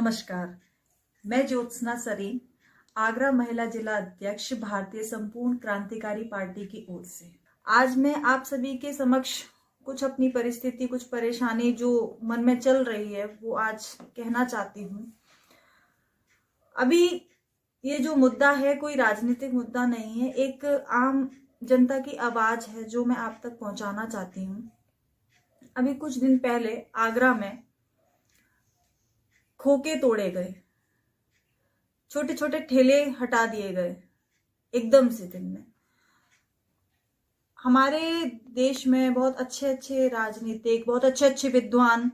नमस्कार, मैं ज्योत्सना सरीन, आगरा महिला जिला अध्यक्ष, भारतीय संपूर्ण क्रांतिकारी पार्टी की ओर से आज मैं आप सभी के समक्ष कुछ अपनी परिस्थिति, कुछ परेशानी जो मन में चल रही है वो आज कहना चाहती हूँ। अभी ये जो मुद्दा है कोई राजनीतिक मुद्दा नहीं है, एक आम जनता की आवाज है जो मैं आप तक पहुंचाना चाहती हूँ। अभी कुछ दिन पहले आगरा में खोके तोड़े गए, छोटे छोटे ठेले हटा दिए गए एकदम से दिन में। हमारे देश में बहुत अच्छे अच्छे राजनीतिक, बहुत अच्छे अच्छे विद्वान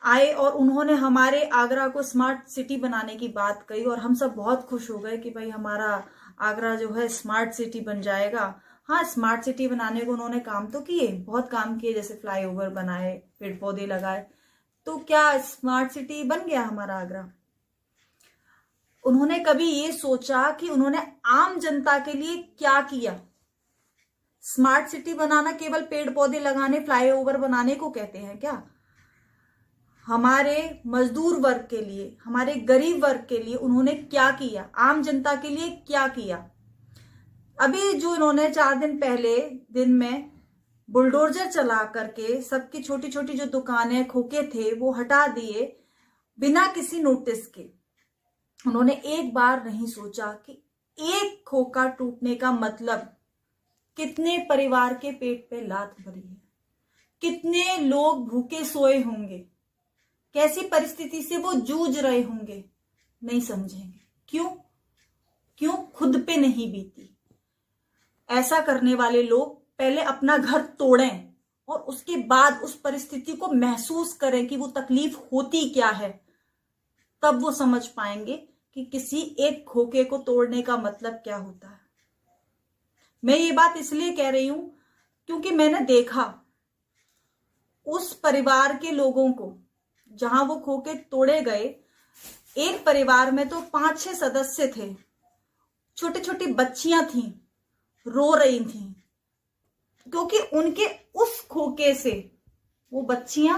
आए और उन्होंने हमारे आगरा को स्मार्ट सिटी बनाने की बात कही और हम सब बहुत खुश हो गए कि भाई हमारा आगरा जो है स्मार्ट सिटी बन जाएगा। हाँ, स्मार्ट सिटी बनाने को उन्होंने काम तो किए, बहुत काम किए, जैसे फ्लाईओवर बनाए, पेड़ पौधे लगाए। तो क्या स्मार्ट सिटी बन गया हमारा आगरा? उन्होंने कभी ये सोचा कि उन्होंने आम जनता के लिए क्या किया? स्मार्ट सिटी बनाना केवल पेड़ पौधे लगाने, फ्लाईओवर बनाने को कहते हैं क्या? हमारे मजदूर वर्ग के लिए, हमारे गरीब वर्ग के लिए उन्होंने क्या किया? आम जनता के लिए क्या किया? अभी जो इन्होंने 4 दिन पहले दिन में बुलडोजर चला करके सबकी छोटी छोटी जो दुकानें, खोखे थे वो हटा दिए बिना किसी नोटिस के। उन्होंने एक बार नहीं सोचा कि एक खोखा टूटने का मतलब कितने परिवार के पेट पे लात भरी है, कितने लोग भूखे सोए होंगे, कैसी परिस्थिति से वो जूझ रहे होंगे, नहीं समझेंगे। क्यों खुद पे नहीं बीती। ऐसा करने वाले लोग पहले अपना घर तोड़ें और उसके बाद उस परिस्थिति को महसूस करें कि वो तकलीफ होती क्या है, तब वो समझ पाएंगे कि किसी एक खोखे को तोड़ने का मतलब क्या होता है। मैं ये बात इसलिए कह रही हूं क्योंकि मैंने देखा उस परिवार के लोगों को जहां वो खोखे तोड़े गए। एक परिवार में तो 5-6 सदस्य थे, छोटी छोटी बच्चियां थीं, रो रही थीं क्योंकि उनके उस खोखे से वो बच्चियां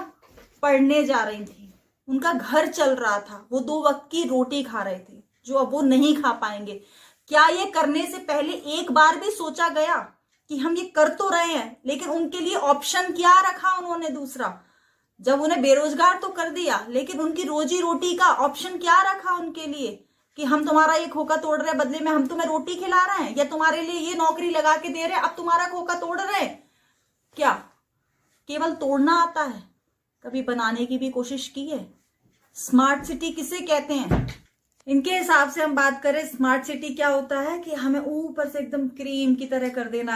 पढ़ने जा रही थी, उनका घर चल रहा था, वो 2 वक्त की रोटी खा रहे थे जो अब वो नहीं खा पाएंगे। क्या ये करने से पहले एक बार भी सोचा गया कि हम ये कर तो रहे हैं, लेकिन उनके लिए ऑप्शन क्या रखा उन्होंने दूसरा? जब उन्हें बेरोजगार तो कर दिया, लेकिन उनकी रोजी रोटी का ऑप्शन क्या रखा उनके लिए कि हम तुम्हारा ये खोखा तोड़ रहे हैं, बदले में हम तुम्हें रोटी खिला रहे हैं, या तुम्हारे लिए ये नौकरी लगा के दे रहे हैं, अब तुम्हारा खोखा तोड़ रहे हैं। क्या केवल तोड़ना आता है? कभी बनाने की भी कोशिश की है? स्मार्ट सिटी किसे कहते हैं? इनके हिसाब से हम बात करें, स्मार्ट सिटी क्या होता है कि हमें ऊपर से एकदम क्रीम की तरह कर देना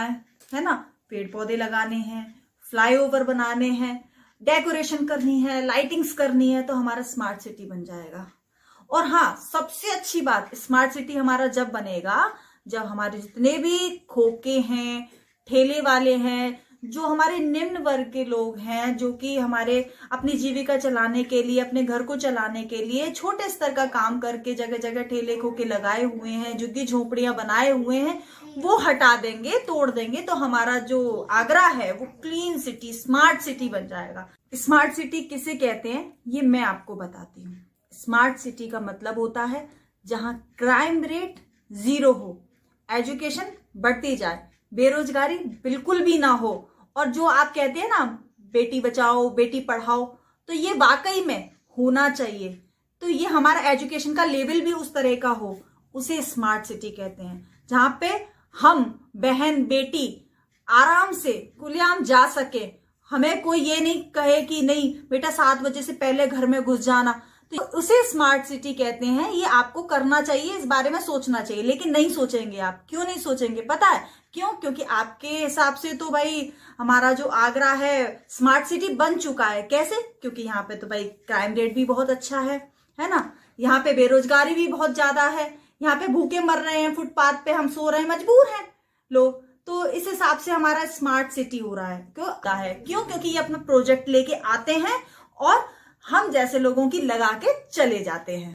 है ना? पेड़ पौधे लगाने हैं, फ्लाईओवर बनाने हैं, डेकोरेशन करनी है, लाइटिंग्स करनी है, तो हमारा स्मार्ट सिटी बन जाएगा। और हाँ, सबसे अच्छी बात, स्मार्ट सिटी हमारा जब बनेगा जब हमारे जितने भी खोखे हैं, ठेले वाले हैं, जो हमारे निम्न वर्ग के लोग हैं, जो कि हमारे अपनी जीविका चलाने के लिए, अपने घर को चलाने के लिए छोटे स्तर का काम करके जगह जगह ठेले खोखे लगाए हुए हैं, झुग्गी झोपड़ियां बनाए हुए हैं, वो हटा देंगे, तोड़ देंगे, तो हमारा जो आगरा है वो क्लीन सिटी, स्मार्ट सिटी बन जाएगा। स्मार्ट सिटी किसे कहते हैं ये मैं आपको बताती हूँ। स्मार्ट सिटी का मतलब होता है जहां क्राइम रेट 0 हो, एजुकेशन बढ़ती जाए, बेरोजगारी बिल्कुल भी ना हो, और जो आप कहते हैं ना बेटी बचाओ बेटी पढ़ाओ, तो ये वाकई में होना चाहिए। तो ये हमारा एजुकेशन का लेवल भी उस तरह का हो, उसे स्मार्ट सिटी कहते हैं। जहां पे हम बहन बेटी आराम से खुलेआम जा सके, हमें कोई ये नहीं कहे कि नहीं बेटा 7 बजे से पहले घर में घुस जाना, तो उसे स्मार्ट सिटी कहते हैं। ये आपको करना चाहिए, इस बारे में सोचना चाहिए, लेकिन नहीं सोचेंगे आप। क्यों नहीं सोचेंगे पता है? क्यों? क्योंकि आपके हिसाब से तो भाई हमारा जो आगरा है स्मार्ट सिटी बन चुका है। कैसे? क्योंकि यहाँ पे तो भाई क्राइम रेट भी बहुत अच्छा है ना? यहाँ पे बेरोजगारी भी बहुत ज्यादा है, यहाँ पे भूखे मर रहे हैं, फुटपाथ पे हम सो रहे हैं, मजबूर हैं लोग, तो इस हिसाब से हमारा स्मार्ट सिटी हो रहा है। क्यों? क्योंकि ये अपना प्रोजेक्ट लेके आते हैं और हम जैसे लोगों की लगा के चले जाते हैं।